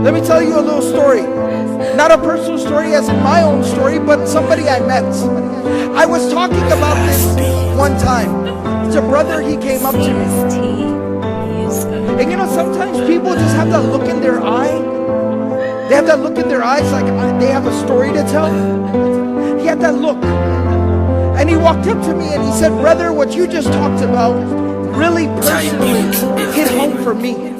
Let me tell you a little story. Not a personal story as in my own story, but somebody I met. I was talking about this one time. It's a brother, he came up to me. And you know, sometimes people just have that look in their eye. They have that look in their eyes like they have a story to tell. He had that look. And he walked up to me and he said, brother, what you just talked about really personally hit home for me.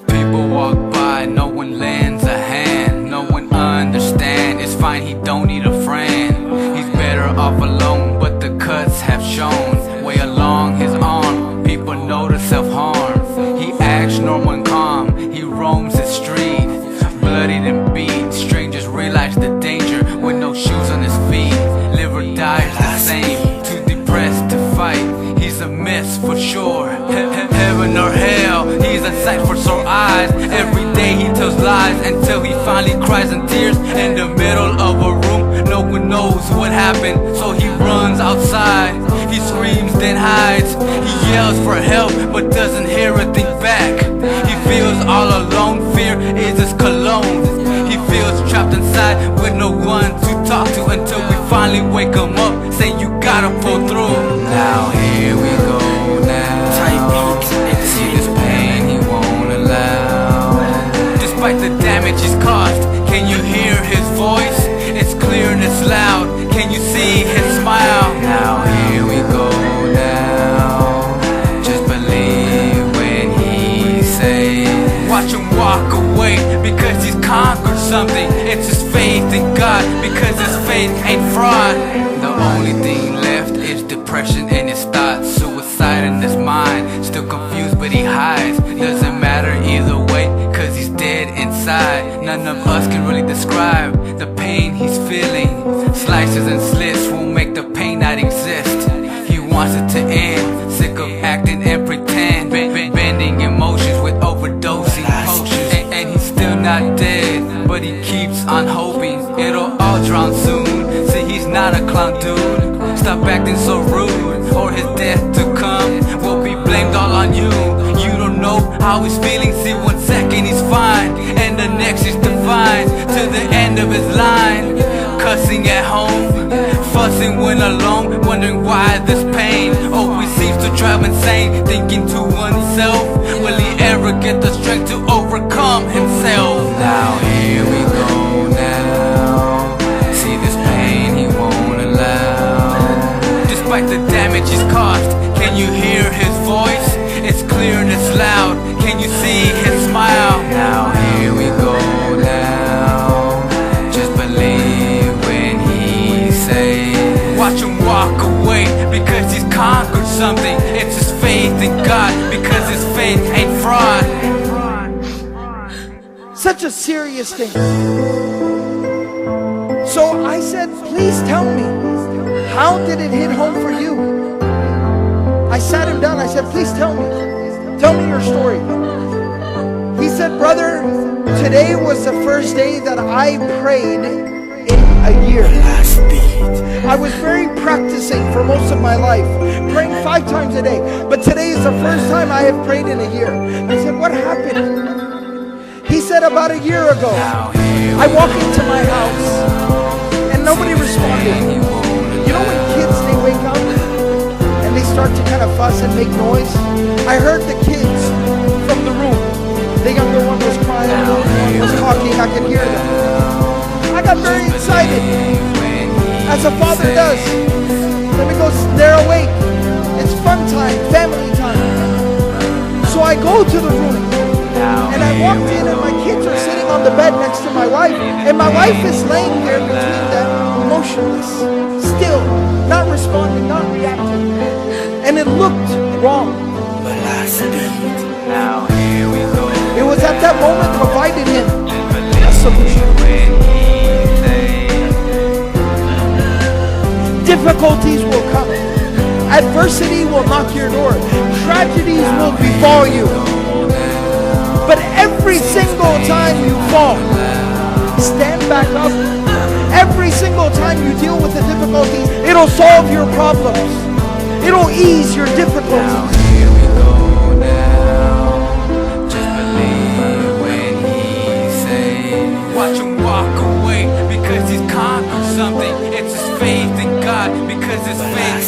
People walk by, no one lends a hand, no one understands. It's fine, he don't need a friend. He's better off alone, but the cuts have shown way along his arm. People notice self-harm. He acts normal and calm. He roams the street, bloodied and beat. Strangers realize the danger with no shoes on his feet. Live or die is the same, too depressed to fight. He's a mess for sure, heaven or hell. He's a sight for sore eyes. Every day he tells lies until he finally cries in tears in the middle of a room. No one knows what happened, so he runs outside. He screams then hides. He yells for help but doesn't hear a thing back. He feels all alone, fear is his cologne. He feels trapped inside with no one to talk to until we finally wake him up, saying you gotta pull through. Now here we go now. See this pain he won't allow. Despite the damage he's caused, can you hear his voice? It's clear and it's loud. Can you see his smile? Now here we go now. Just believe when he says. Watch him walk away because he's conquered something. It's his faith in God because his faith ain't fraud. The only thing left is depression in his thoughts, suicide in his mind. Still confused but he hides. Doesn't matter either way cause he's dead inside. None of us can really describe the pain he's feeling. Slices and slits won't make the pain not exist. He wants it to end, sick of acting and pretend, bending emotions with overdosing potions. And he's still not dead, but he keeps on hoping it'll all drown soon. See, he's not a clown dude. Stop acting so rude, or his death to come will be blamed all on you. You don't know how he's feeling. See, 1 second he's fine and the next is divine. To the end of his line, cussing at home, fussing when alone, wondering why this pain always seems to drive insane. Thinking to oneself, will he ever get the strength to overcome himself? Now here we go now. See this pain he won't allow. Despite the damage he's caused, can you hear his voice? It's clear and it's loud. Can you see his smile? Now here we go now. Just believe when he says. Watch him walk away because he's conquered something. It's his faith in God because his faith ain't fraud. Such a serious thing. So I said, please tell me, how did it hit home for you? I sat him down, I said, please tell me your story. He said, brother, today was the first day that I prayed in a year. I was very practicing for most of my life, praying 5 times a day, but today is the first time I have prayed in a year. I said, what happened? He said, about a year ago, I walked into my house and nobody responded. You know when kids, they wake up and they start to kind of fuss and make noise? I heard the kids from the room. The younger one was crying, the older one was talking, I could hear them. I got very excited, as a father does. Let me go, they're awake. It's fun time, family time. So I go to the room, and I walked in, and my kids are sitting on the bed next to my wife, and my wife is laying there between them, motionless, still, not responding, not reacting. And it looked wrong. It was at that moment provided him a solution. Difficulties will come. Adversity will knock your door. Tragedies will befall you. But every single time you fall, stand back up. Every single time you deal with the difficulties, it'll solve your problems. It'll ease your difficulties. cause it's fake